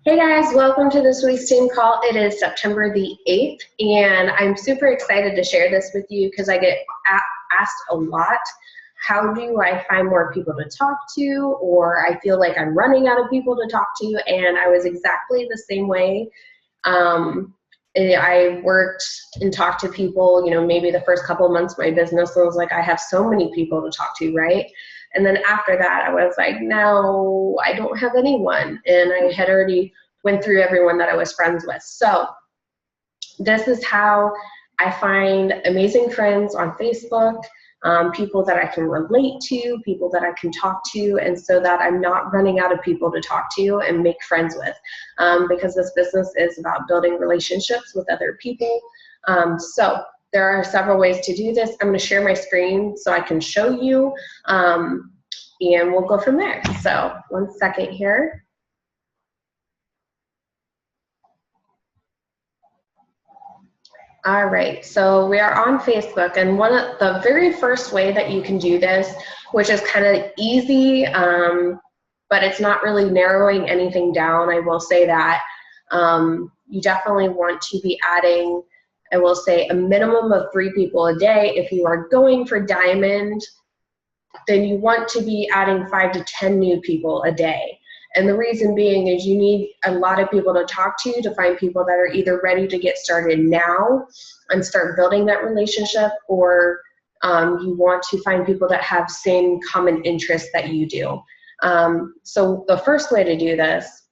Hey guys, welcome to the Sweet Steam Call. It is September the 8th, and I'm super excited to share this with you because I get asked a lot, how do I find more people to talk to, or I feel like I'm running out of people to talk to, and I was exactly the same way. I worked and talked to people, maybe the first couple of months of my business, I was like, I have so many people to talk to, right? And then after that, I was like, no, I don't have anyone. And I had already went through everyone that I was friends with. So this is how I find amazing friends on Facebook, people that I can relate to, people that I can talk to, and so that I'm not running out of people to talk to and make friends with, because this business is about building relationships with other people. So there are several ways to do this. I'm going to share my screen so I can show you, and we'll go from there. So 1 second here. All right, so we are on Facebook, and one of the very first way that you can do this, which is kind of easy, but it's not really narrowing anything down, I will say that, you definitely want to be adding, I will say, a minimum of 3 people a day. If you are going for diamond, then you want to be adding 5 to 10 new people a day. And the reason being is you need a lot of people to talk to find people that are either ready to get started now and start building that relationship, or you want to find people that have same common interests that you do. So the first way to do this,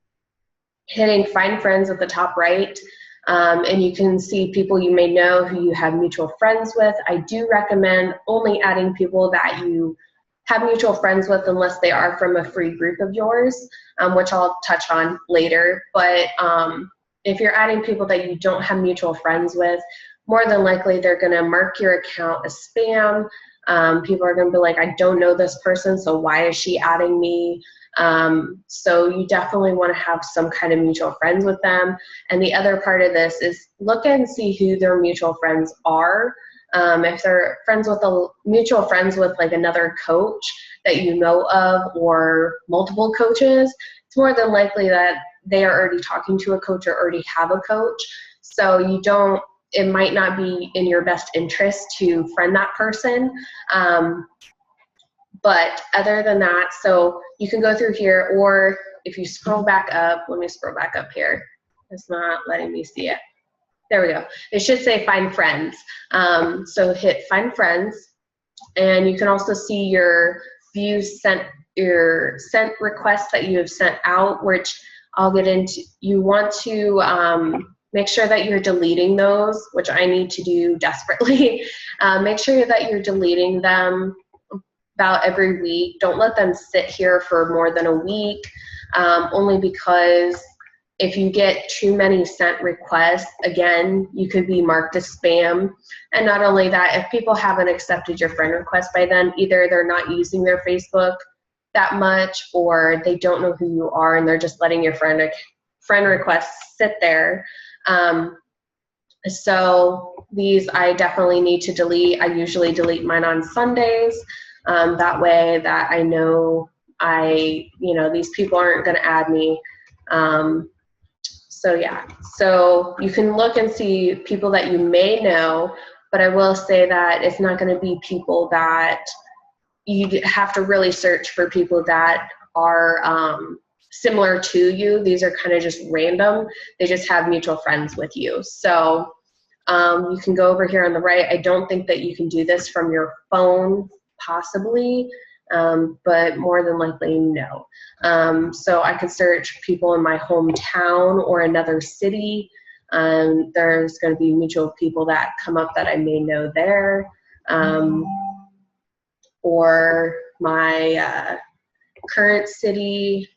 hitting find friends at the top right, and you can see people you may know who you have mutual friends with. I do recommend only adding people that you have mutual friends with unless they are from a free group of yours, which I'll touch on later. But if you're adding people that you don't have mutual friends with, more than likely they're gonna mark your account as spam. People are gonna be like, I don't know this person, so why is she adding me? So you definitely wanna have some kind of mutual friends with them. And the other part of this is look and see who their mutual friends are. If they're mutual friends with like another coach that you know of, or multiple coaches, it's more than likely that they are already talking to a coach or already have a coach. So it might not be in your best interest to friend that person. But other than that, so you can go through here, or if you scroll back up, let me scroll back up here. It's not letting me see it. There we go. It should say find friends. So hit find friends, and you can also see your sent requests that you have sent out, which I'll get into. You want to make sure that you're deleting those, which I need to do desperately. Make sure that you're deleting them about every week. Don't let them sit here for more than a week, only because if you get too many sent requests, again, you could be marked as spam. And not only that, if people haven't accepted your friend request by then, either they're not using their Facebook that much, or they don't know who you are and they're just letting your friend requests sit there. So these I definitely need to delete. I usually delete mine on Sundays. That way that I know these people aren't gonna add me. So yeah, so you can look and see people that you may know, but I will say that it's not going to be people that you have to really search for, people that are similar to you. These are kind of just random. They just have mutual friends with you. So you can go over here on the right. I don't think that you can do this from your phone, possibly. But more than likely, no. So I could search people in my hometown or another city. There's going to be mutual people that come up that I may know there, or my current city.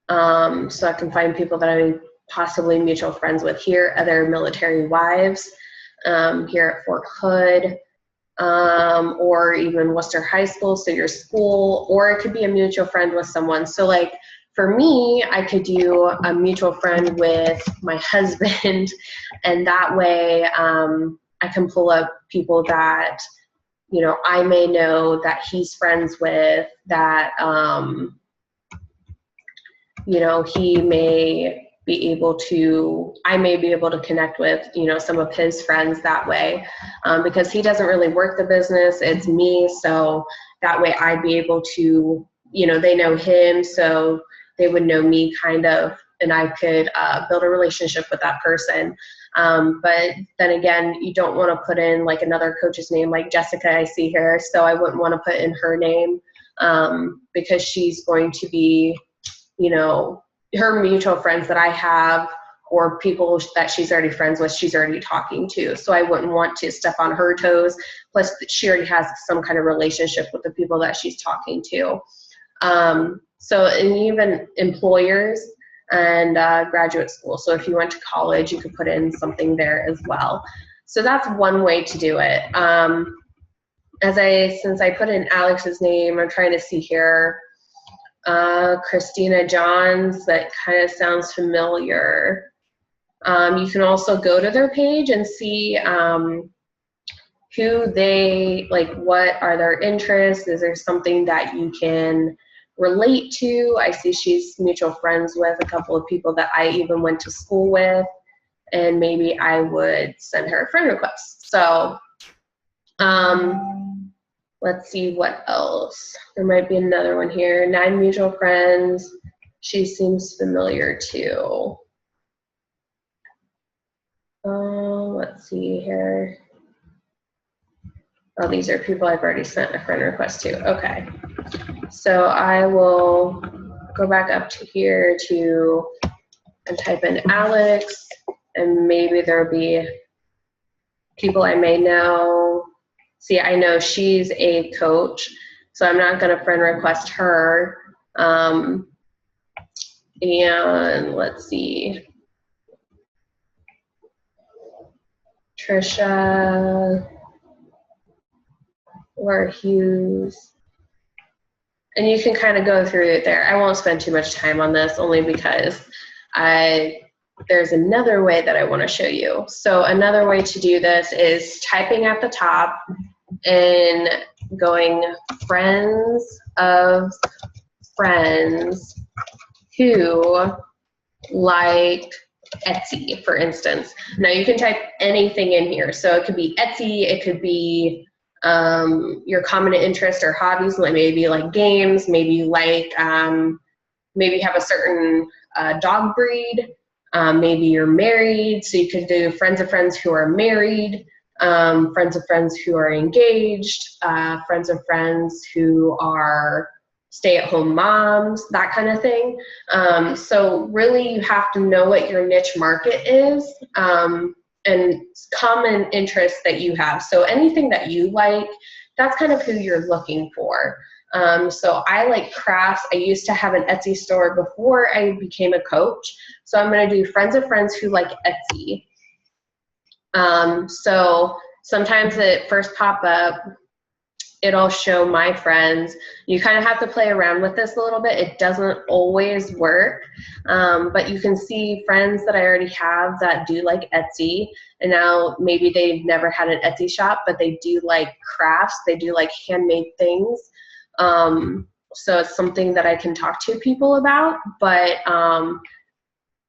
So I can find people that I'm possibly mutual friends with here, other military wives here at Fort Hood. Or even Worcester High School, so your school, or it could be a mutual friend with someone. So like for me, I could do a mutual friend with my husband, and that way I can pull up people that I may know that he's friends with, that you know, he may be able to, I may be able to connect with, you know, some of his friends that way, because he doesn't really work the business, it's me, so that way I'd be able to, you know, they know him, so they would know me kind of, and I could build a relationship with that person. But then again, you don't want to put in like another coach's name, like Jessica I see here, so I wouldn't want to put in her name, because she's going to be, you know, her mutual friends that I have or people that she's already friends with, she's already talking to. So I wouldn't want to step on her toes. Plus, she already has some kind of relationship with the people that she's talking to. So, and even employers and graduate school. So if you went to college, you could put in something there as well. So that's one way to do it. Since I put in Alex's name, I'm trying to see here. Christina Johns, that kind of sounds familiar. You can also go to their page and see who they, like, what are their interests? Is there something that you can relate to? I see she's mutual friends with a couple of people that I even went to school with, and maybe I would send her a friend request. So, let's see what else. There might be another one here. 9 mutual friends. She seems familiar too. Let's see here. Oh, these are people I've already sent a friend request to. Okay. So I will go back up to here and type in Alex, and maybe there'll be people I may know. See, I know she's a coach, so I'm not going to friend request her. And let's see. Trisha, Laura Hughes. And you can kind of go through it there. I won't spend too much time on this, only because there's another way that I want to show you. So another way to do this is typing at the top and going friends of friends who like Etsy, for instance. Now you can type anything in here. So it could be Etsy, it could be your common interest or hobbies, like maybe like games, maybe like maybe have a certain dog breed, maybe you're married, so you could do friends of friends who are married, friends of friends who are engaged, friends of friends who are stay-at-home moms, that kind of thing. So really you have to know what your niche market is, and common interests that you have. So anything that you like, that's kind of who you're looking for. So I like crafts. I used to have an Etsy store before I became a coach. So I'm going to do friends of friends who like Etsy. So sometimes it first pop up, it'll show my friends. You kind of have to play around with this a little bit. It doesn't always work, but you can see friends that I already have that do like Etsy, and now maybe they've never had an Etsy shop, but they do like crafts, they do like handmade things. So it's something that I can talk to people about, but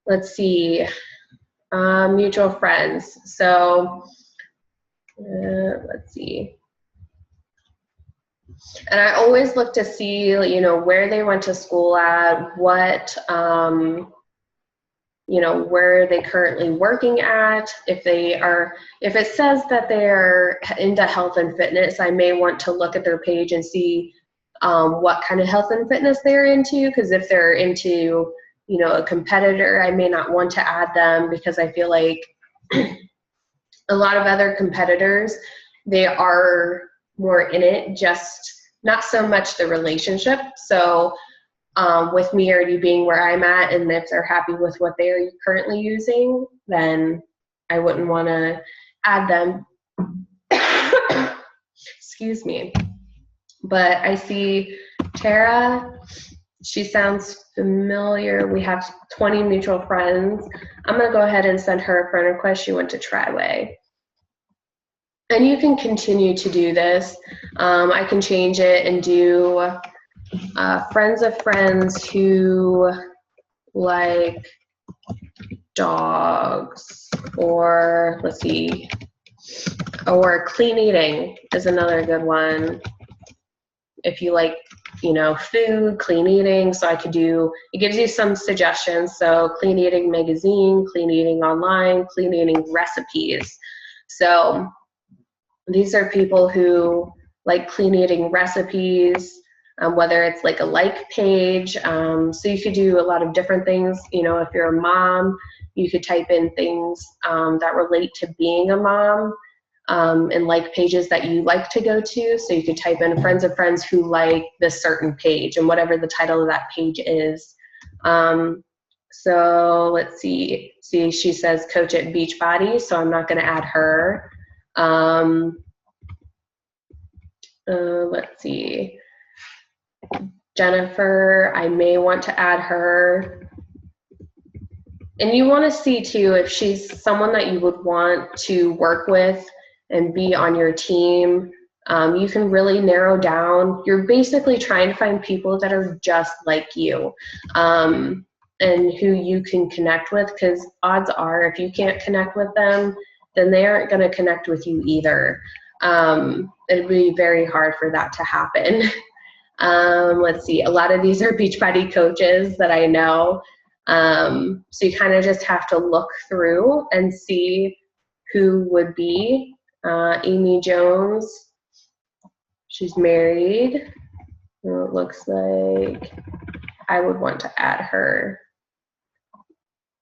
let's see, mutual friends. So let's see. And I always look to see, you know, where they went to school at, what, you know, where are they currently working at. If it says that they're into health and fitness, I may want to look at their page and see what kind of health and fitness they're into, because if they're into, you know, a competitor, I may not want to add them, because I feel like a lot of other competitors, they are more in it, just not so much the relationship. So with me already being where I'm at, and if they're happy with what they're currently using, then I wouldn't want to add them. Excuse me. But I see Tara, she sounds familiar. We have 20 mutual friends. I'm going to go ahead and send her a friend request. She went to Triway. And you can continue to do this. I can change it and do friends of friends who like dogs, or let's see, or clean eating is another good one. If you like, you know, food, clean eating, so I could do, it gives you some suggestions. So clean eating magazine, clean eating online, clean eating recipes. So these are people who like clean eating recipes, whether it's like a like page. So you could do a lot of different things. You know, if you're a mom, you could type in things that relate to being a mom, and like pages that you like to go to. So you could type in friends of friends who like this certain page and whatever the title of that page is. So let's see, she says coach at Beachbody, so I'm not going to add her. Let's see, Jennifer, I may want to add her. And you want to see too if she's someone that you would want to work with and be on your team. You can really narrow down. You're basically trying to find people that are just like you, and who you can connect with, because odds are if you can't connect with them, then they aren't going to connect with you either. It'd be very hard for that to happen. Let's see, a lot of these are Beachbody coaches that I know. So you kind of just have to look through and see who would be. Amy Jones, she's married. It looks like I would want to add her.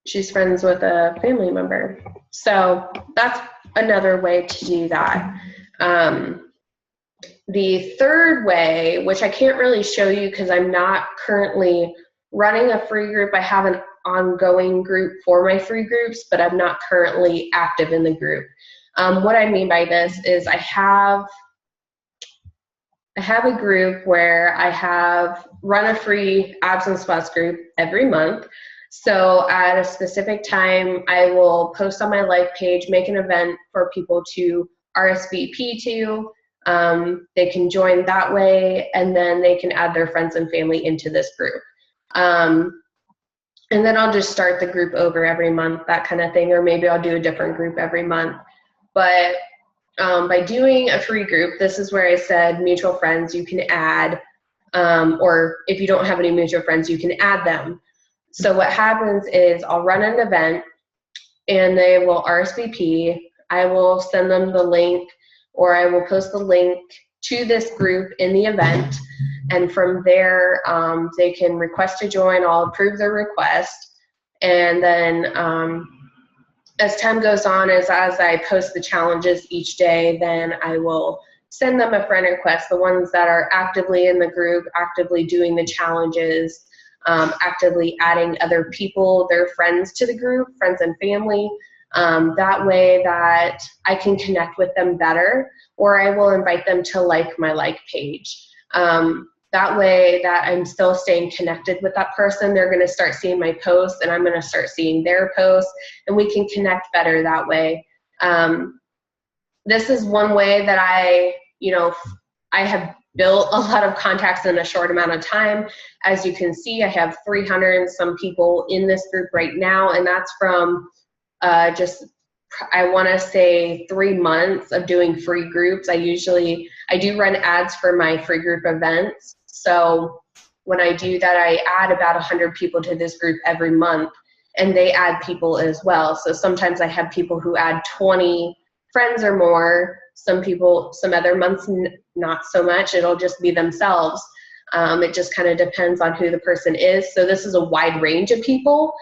She's friends with a family member. So that's another way to do that. The third way, which I can't really show you because I'm not currently running a free group. I have an ongoing group for my free groups, but I'm not currently active in the group. What I mean by this is I have a group where I have run a free abs and squats group every month. So at a specific time, I will post on my like page, make an event for people to RSVP to. They can join that way, and then they can add their friends and family into this group. And then I'll just start the group over every month, that kind of thing, or maybe I'll do a different group every month. But by doing a free group, this is where I said mutual friends you can add, or if you don't have any mutual friends, you can add them. So what happens is I'll run an event and they will RSVP. I will send them the link, or I will post the link to this group in the event. And from there, they can request to join. I'll approve their request. And then as time goes on, as I post the challenges each day, then I will send them a friend request, the ones that are actively in the group, actively doing the challenges, actively adding other people, their friends to the group, friends and family. That way that I can connect with them better, or I will invite them to like my like page. That way that I'm still staying connected with that person. They're going to start seeing my posts, and I'm going to start seeing their posts, and we can connect better that way. This is one way that I have built a lot of contacts in a short amount of time. As you can see, I have 300 and some people in this group right now, and that's from I want to say 3 months of doing free groups. I do run ads for my free group events. So when I do that, I add about 100 people to this group every month, and they add people as well. So sometimes I have people who add 20 friends or more. Some other months, not so much. It'll just be themselves. It just kind of depends on who the person is. So this is a wide range of people.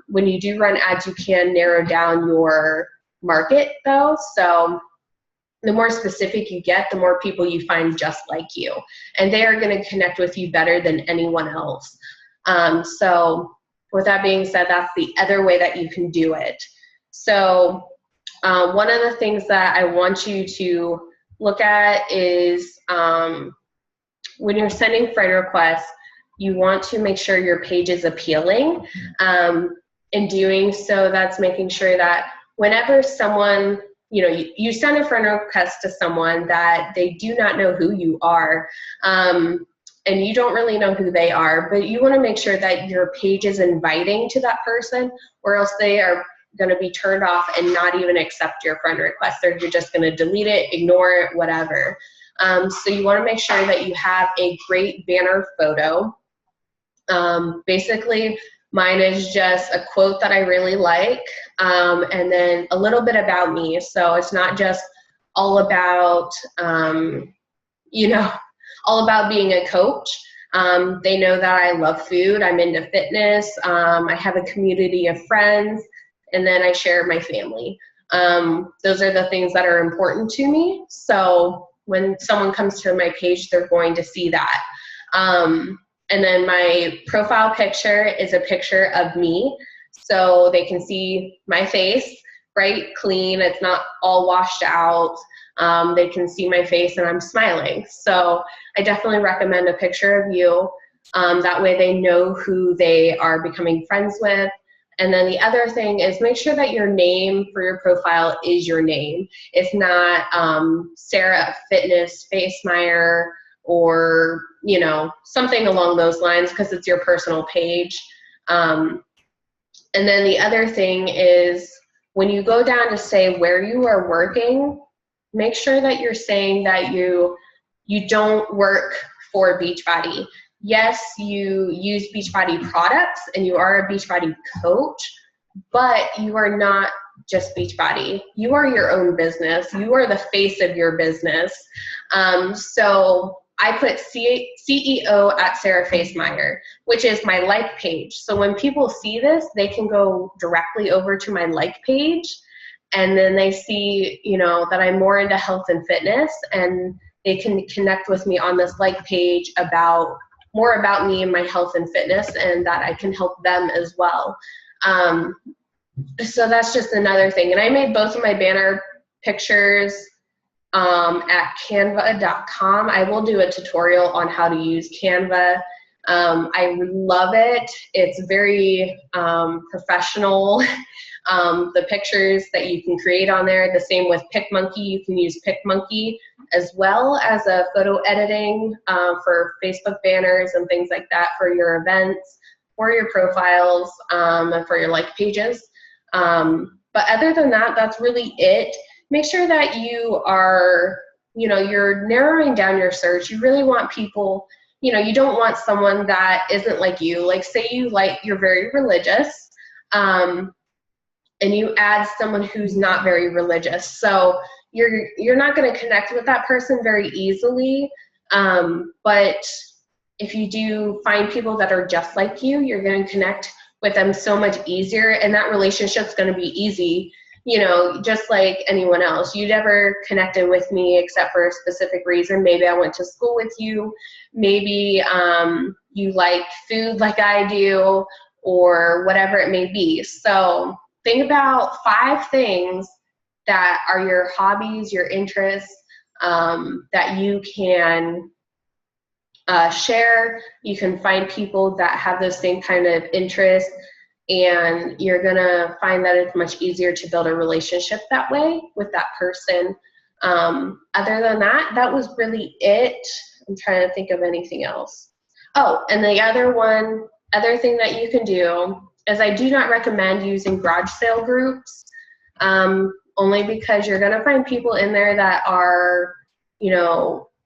When you do run ads, you can narrow down your market though. So the more specific you get, the more people you find just like you, and they are going to connect with you better than anyone else. So with that being said, that's the other way that you can do it. So one of the things that I want you to look at is when you're sending friend requests, you want to make sure your page is appealing. In doing so, that's making sure that whenever someone, you send a friend request to someone that they do not know who you are, and and you don't really know who they are, but you want to make sure that your page is inviting to that person, or else they are going to be turned off and not even accept your friend request. They're just going to delete it, ignore it, whatever. So you want to make sure that you have a great banner photo. Basically, mine is just a quote that I really like, and then a little bit about me. So it's not just all about, all about being a coach. They know that I love food, I'm into fitness, I have a community of friends, and then I share my family. Those are the things that are important to me. So when someone comes to my page, they're going to see that. And then my profile picture is a picture of me, so they can see my face, bright, clean, it's not all washed out. They can see my face and I'm smiling. So I definitely recommend a picture of you. That way they know who they are becoming friends with. And then the other thing is make sure that your name for your profile is your name. It's not Sarah Fitness Facemeyer or something along those lines, because it's your personal page. And then the other thing is when you go down to say where you are working, make sure that you're saying that you don't work for Beachbody. Yes, you use Beachbody products and you are a Beachbody coach, but you are not just Beachbody. You are your own business. You are the face of your business. So I put CEO at Sarah Facemeyer, which is my like page. So when people see this, they can go directly over to my like page, and then they see, that I'm more into health and fitness, and they can connect with me on this like page about more about me and my health and fitness, and that I can help them as well. So that's just another thing. And I made both of my banner pictures at canva.com. I will do a tutorial on how to use Canva. I love it. It's very professional. The pictures that you can create on there, the same with PicMonkey. You can use PicMonkey as well as a photo editing for Facebook banners and things like that for your events, for your profiles, and for your like pages. But other than that, that's really it. Make sure that you are, you're narrowing down your search. You really want people, you don't want someone that isn't like you. Like say you're very religious, and you add someone who's not very religious. So you're not going to connect with that person very easily. But if you do find people that are just like you, you're going to connect with them so much easier, and that relationship's going to be easy. Just like anyone else. You never connected with me except for a specific reason. Maybe I went to school with you. Maybe you like food like I do, or whatever it may be. So think about 5 things that are your hobbies, your interests, that you can share. You can find people that have those same kind of interests, and you're gonna find that it's much easier to build a relationship that way with that person. Other than that, that was really it. I'm trying to think of anything else. Oh, and the other thing that you can do is I do not recommend using garage sale groups, only because you're gonna find people in there that are,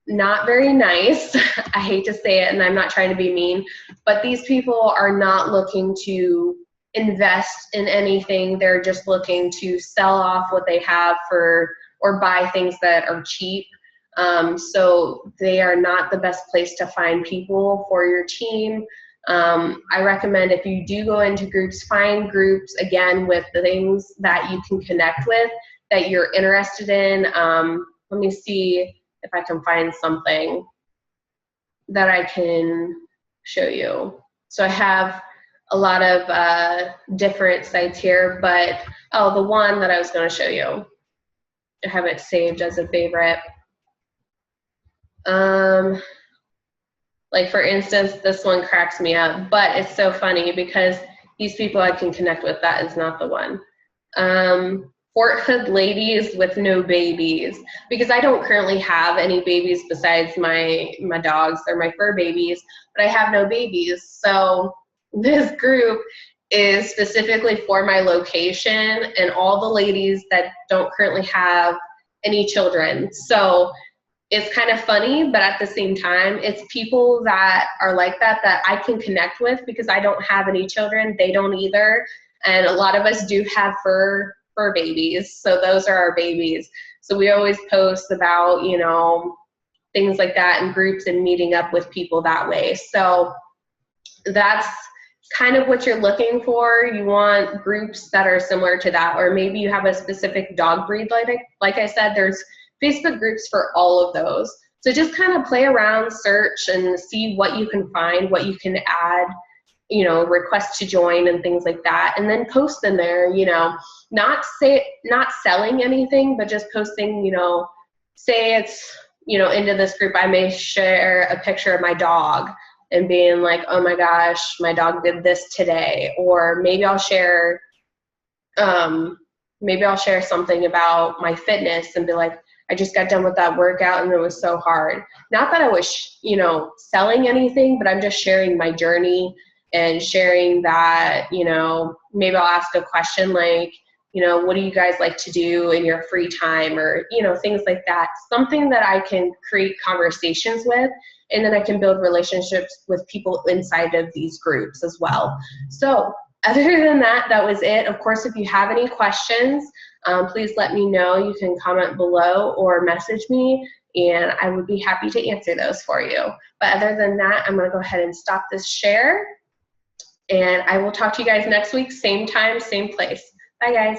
not very nice. I hate to say it, and I'm not trying to be mean, but these people are not looking to invest in anything. They're just looking to sell off what they have or buy things that are cheap. So they are not the best place to find people for your team. I recommend if you do go into groups, find groups, again, with the things that you can connect with, that you're interested in. Let me see if I can find something that I can show you. So I have a lot of different sites here, but the one that I was going to show you, I have it saved as a favorite. Like for instance, this one cracks me up, but it's so funny because these people I can connect with, that is not the one. Fort Hood ladies with no babies, because I don't currently have any babies besides my dogs. They're my fur babies, but I have no babies. So this group is specifically for my location and all the ladies that don't currently have any children. So it's kind of funny, but at the same time, it's people that are like that I can connect with, because I don't have any children. They don't either. And a lot of us do have fur babies. So those are our babies. So we always post about, you know, things like that in groups and meeting up with people that way. So that's kind of what you're looking for. You want groups that are similar to that, or maybe you have a specific dog breed. Like I said, there's Facebook groups for all of those. So just kind of play around, search, and see what you can find, what you can add, you know, request to join and things like that, and then post in there, you know, not selling anything, but just posting, you know, say it's, you know, into this group, I may share a picture of my dog and being like, oh my gosh, my dog did this today. Or maybe I'll share something about my fitness and be like, I just got done with that workout and it was so hard. Not that I was, you know, selling anything, but I'm just sharing my journey and sharing that, you know, maybe I'll ask a question like, you know, what do you guys like to do in your free time, or, you know, things like that. Something that I can create conversations with, and then I can build relationships with people inside of these groups as well. So other than that, that was it. Of course, if you have any questions, please let me know. You can comment below or message me, and I would be happy to answer those for you. But other than that, I'm going to go ahead and stop this share, and I will talk to you guys next week, same time, same place. Bye, guys.